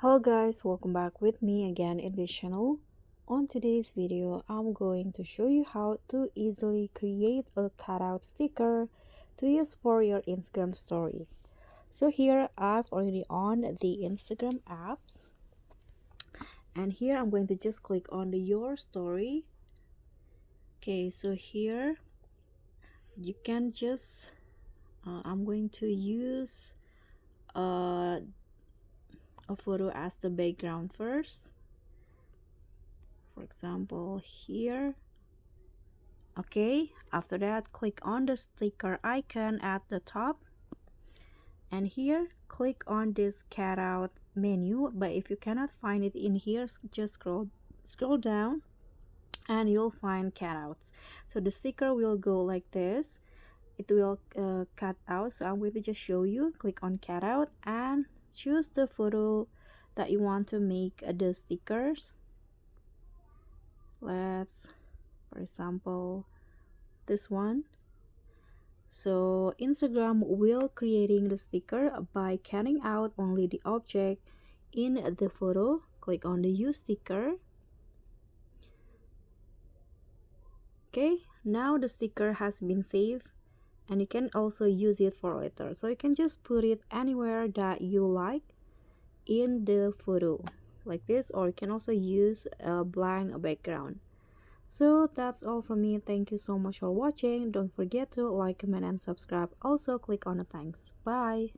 Hello guys, welcome back with me again in this channel. On today's video, I'm going to show you how to easily create a cutout sticker to use for your Instagram story. So here I've already on the Instagram apps, and here I'm going to just click on the your story. Okay, so here you can just I'm going to use uh, a photo as the background first. For example, here. Okay, after that, click on the sticker icon at the top, and here click on this cutout menu. But if you cannot find it in here, just scroll down and you'll find cutouts. So the sticker will go like this. It will cut out. So I'm going to just show you. Click on cutout and choose the photo that you want to make the stickers. Let's, for example, this one. So Instagram will creating the sticker by cutting out only the object in the photo. Click on the use sticker. Okay, now the sticker has been saved, and you can also use it for later. So you can just put it anywhere that you like in the photo like this, or you can also use a blank background. So that's all from me. Thank you so much for watching. Don't forget to like, comment, and subscribe. Also click on the thanks. Bye.